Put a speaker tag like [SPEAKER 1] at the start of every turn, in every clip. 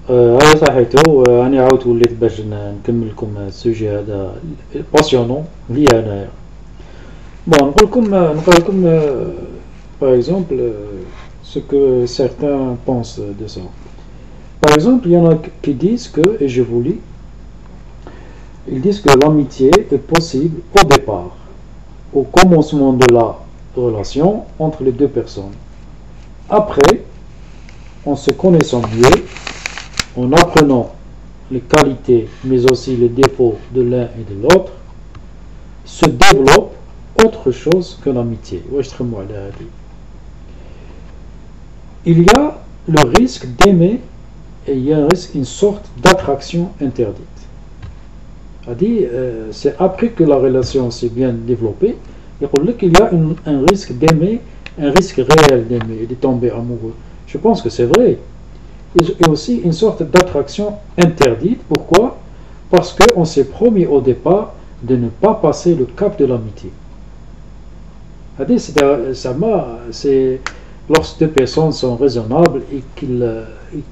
[SPEAKER 1] هذا صحيته. أنا عاود وليت باش نكمل لكم السوجي هذا باسيونون ليا أنايا. بون نقول لكم par exemple ce que certains pensent de ça. Par exemple, il y en a qui disent que, et je vous lis, ils disent que l'amitié est possible au départ, au commencement de la relation entre les deux personnes. Après, en se connaissant mieux, en apprenant les qualités mais aussi les défauts de l'un et de l'autre, se développe autre chose que l'amitié. Il y a le risque d'aimer et il y a un risque, une sorte d'attraction interdite. C'est après que la relation s'est bien développée, il y a un risque d'aimer, un risque réel d'aimer et de tomber amoureux. Je pense que c'est vrai. Et aussi une sorte d'attraction interdite. Pourquoi? Parce qu'on s'est promis au départ de ne pas passer le cap de l'amitié. C'est lorsque deux personnes sont raisonnables et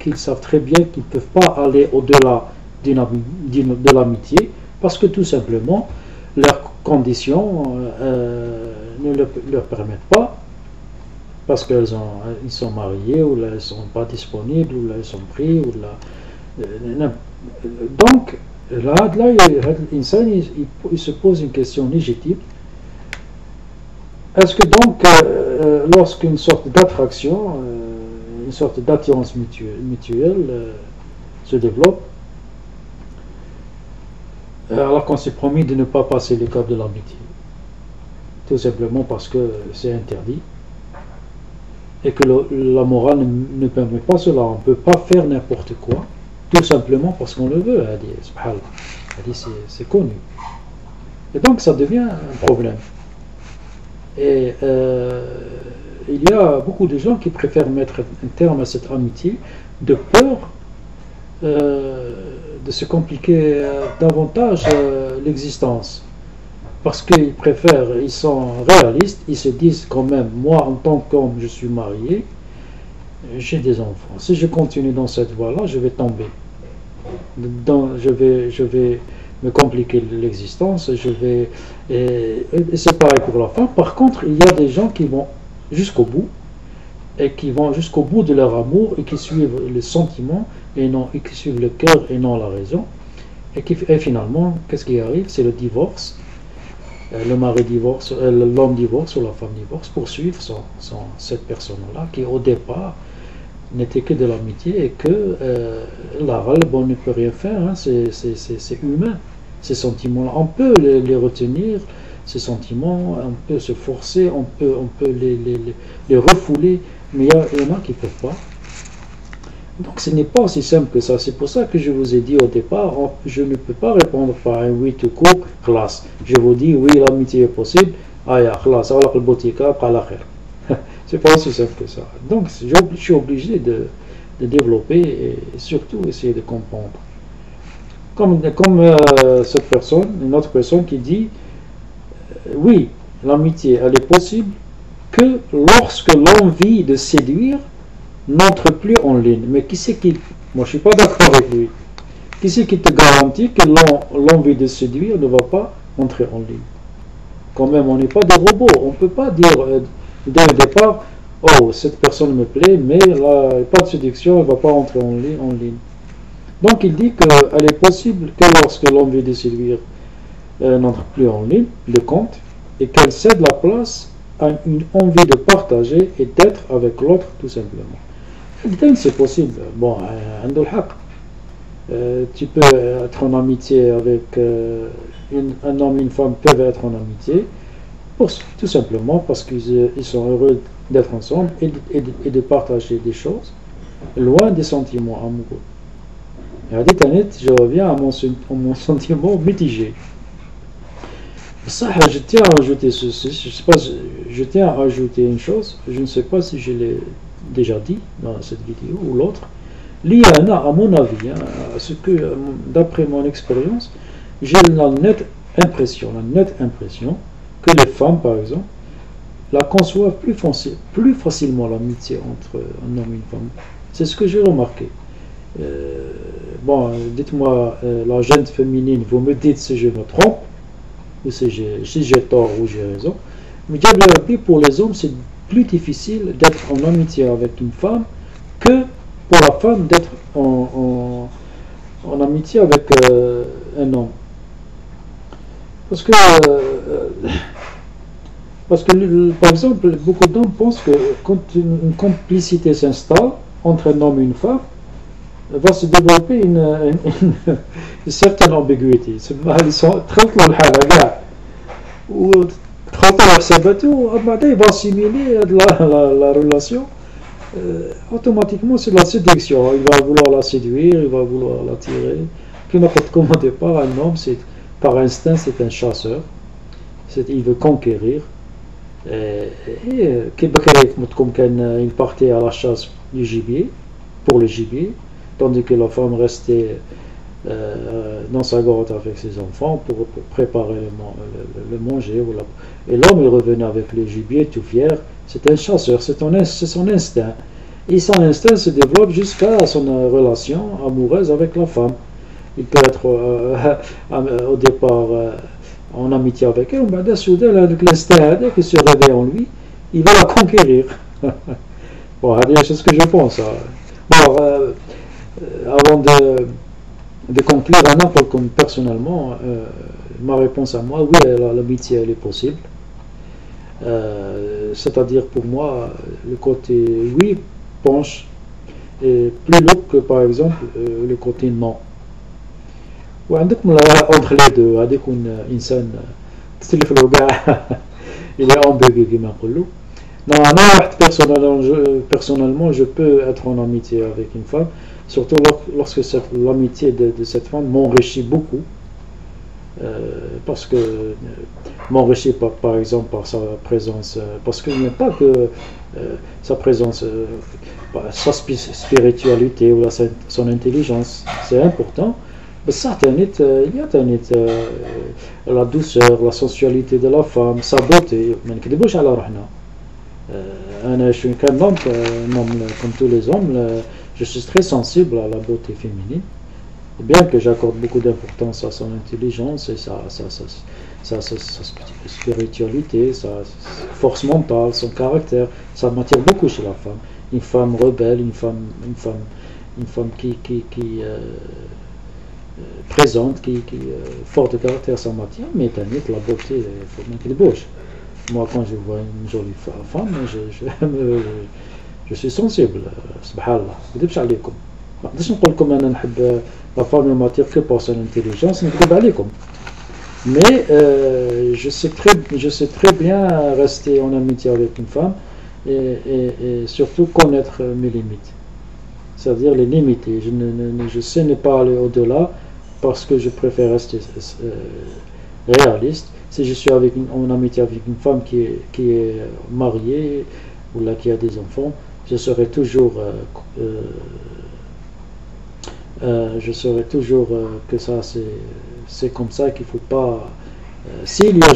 [SPEAKER 1] qu'ils savent très bien qu'ils ne peuvent pas aller au-delà de l'amitié, parce que tout simplement leurs conditions ne leur permettent pas, parce qu'ils sont mariés, ou là, ils ne sont pas disponibles, ou là, ils sont pris, ou là. Donc, là il se pose une question légitime. Est-ce que donc, lorsqu'une sorte d'attraction, une sorte d'attirance mutuelle se développe, alors qu'on s'est promis de ne pas passer le cap de l'amitié, tout simplement parce que c'est interdit, et que la morale ne permet pas cela, on ne peut pas faire n'importe quoi, tout simplement parce qu'on le veut, c'est connu. Et donc ça devient un problème. Et il y a beaucoup de gens qui préfèrent mettre un terme à cette amitié de peur de se compliquer davantage l'existence. Parce qu'ils préfèrent, ils sont réalistes, ils se disent quand même, moi en tant qu'homme je suis marié, j'ai des enfants. Si je continue dans cette voie-là, je vais tomber. Je vais me compliquer l'existence, et c'est pareil pour la femme. Par contre, il y a des gens qui vont jusqu'au bout, et qui vont jusqu'au bout de leur amour, et qui suivent les sentiments, et qui suivent le cœur et non la raison, et finalement, qu'est-ce qui arrive? C'est le divorce. Le mari divorce, l'homme divorce ou la femme divorce pour suivre cette personne-là qui au départ n'était que de l'amitié, et que la râle, on ne peut rien faire, hein, c'est humain, ces sentiments-là. On peut les retenir, ces sentiments, on peut se forcer, on peut les refouler, mais il y en a qui ne peuvent pas. Donc ce n'est pas aussi simple que ça. C'est pour ça que je vous ai dit au départ, je ne peux pas répondre par un oui tout court, classe. Je vous dis oui, l'amitié est possible, classe, c'est pas aussi simple que ça. Donc je suis obligé de développer et surtout essayer de comprendre. Comme cette personne, une autre personne qui dit oui, l'amitié elle est possible que lorsque l'envie de séduire n'entre plus en ligne. Mais qui c'est qui... Moi je suis pas d'accord avec lui. Qui c'est qui te garantit que l'envie de séduire ne va pas entrer en ligne? Quand même, on n'est pas des robots. On ne peut pas dire dès le départ, oh, cette personne me plaît, mais là, pas de séduction, elle ne va pas entrer en ligne. Donc il dit qu'elle est possible que lorsque l'envie de séduire n'entre plus en ligne, de compte, et qu'elle cède la place à une envie de partager et d'être avec l'autre tout simplement. C'est possible. Bon, tu peux être en amitié avec un homme et une femme peuvent être en amitié tout simplement parce qu'ils sont heureux d'être ensemble et de partager des choses loin des sentiments amoureux. Et je reviens à mon sentiment mitigé. Ça, je tiens à ajouter je tiens à ajouter une chose, je ne sais pas si je l'ai déjà dit dans cette vidéo ou l'autre. L'IANA, à mon avis, d'après mon expérience, j'ai la nette impression que les femmes, par exemple, la conçoivent plus facilement l'amitié entre un homme et une femme. C'est ce que j'ai remarqué. Bon, dites-moi la gêne féminine, vous me dites si je me trompe, ou si j'ai tort ou j'ai raison. Mais pour les hommes, c'est plus difficile d'être en amitié avec une femme que pour la femme d'être en amitié avec un homme. Parce que, par exemple, beaucoup d'hommes pensent que quand une complicité s'installe entre un homme et une femme, va se développer une certaine ambiguïté. Ils sont très ou il va assimiler la relation. Automatiquement, c'est de la séduction. Il va vouloir la séduire, il va vouloir l'attirer. Comme au départ, un homme, par instinct, c'est un chasseur. Il veut conquérir. Et comme il partait à la chasse du gibier, pour le gibier, tandis que la femme restait dans sa grotte avec ses enfants pour préparer le manger. Et l'homme il revenait avec le gibier tout fier. C'est un chasseur, c'est son instinct. Et son instinct se développe jusqu'à son relation amoureuse avec la femme. Il peut être au départ en amitié avec elle, mais soudain, l'instinct qui se réveille en lui, il va la conquérir. Bon, c'est ce que je pense. Bon, avant de conclure, comme personnellement, ma réponse à moi, oui, l'amitié, elle est possible. C'est-à-dire pour moi, le côté oui penche est plus lourd que par exemple le côté non. Entre les deux, avec une insan il est ambiguë كما نقولوا. Non, personnellement, je peux être en amitié avec une femme, surtout lorsque l'amitié de cette femme m'enrichit beaucoup, parce que m'enrichit par exemple par sa présence, parce qu'il n'y a pas que sa présence, sa spiritualité ou son intelligence, c'est important. Il y a la douceur, la sensualité de la femme, sa beauté. Je suis un homme, comme tous les hommes, je suis très sensible à la beauté féminine, bien que j'accorde beaucoup d'importance à son intelligence et sa spiritualité, sa force mentale, son caractère. Ça m'attire beaucoup chez la femme. Une femme rebelle, une femme qui présente, qui forte de caractère, ça m'attire, mais la beauté, il faut bien qu'elle bouge. Moi, quand je vois une jolie femme, je suis sensible. Subhanallah. Je ne vais pas vous dire. Je ne peux pas dire la femme m'attire que par son intelligence. Mais je sais très bien rester en amitié avec une femme et surtout connaître mes limites. C'est-à-dire les limiter. Je sais ne pas aller au-delà parce que je préfère rester réaliste. Si je suis en amitié avec une femme qui est mariée ou là qui a des enfants, je serai toujours que ça c'est comme ça qu'il faut pas. S'il y a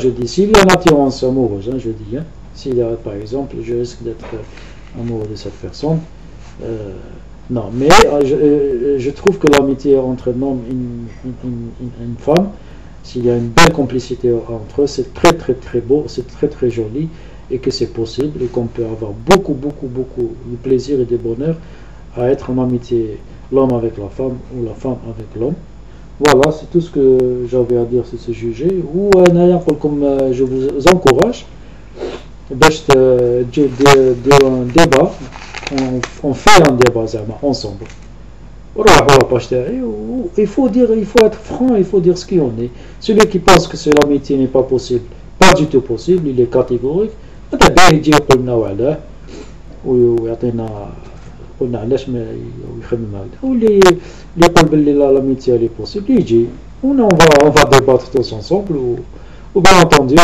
[SPEAKER 1] une attirance amoureuse, je dis, s'il y a par exemple, je risque d'être amoureux de cette personne. Non, mais je trouve que l'amitié entre un homme et une femme, s'il y a une belle complicité entre eux, c'est très très très beau, c'est très très joli, et que c'est possible, et qu'on peut avoir beaucoup de plaisir et de bonheur à être en amitié, l'homme avec la femme ou la femme avec l'homme. Voilà, c'est tout ce que j'avais à dire sur ce sujet. Ou comme je vous encourage, un débat, on fait un débat ensemble. Il faut être franc, il faut dire ce qu'il en est. Celui qui pense que l'amitié n'est pas possible, pas du tout possible, il est catégorique. قلنا علاش ما يخمم هكذا واللي يقول باللي l'amitié elle est possible يجي on va débattre tous ensemble ou bien entendu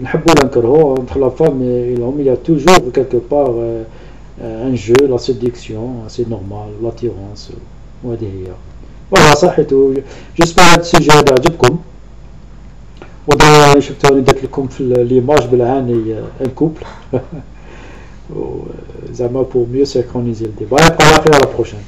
[SPEAKER 1] نحبوا ولا نكرهوا entre la femme et l'homme il y a toujours quelque part un jeu, la séduction, c'est normal, l'attirance وهذه هي. Voilà صحيتو j'espère هذا السوجي هذا عجبكم وضروري شفتوني درت لكم في ليماج بالعاني ان كوبل pour mieux synchroniser le débat. Et après, on va faire à la prochaine.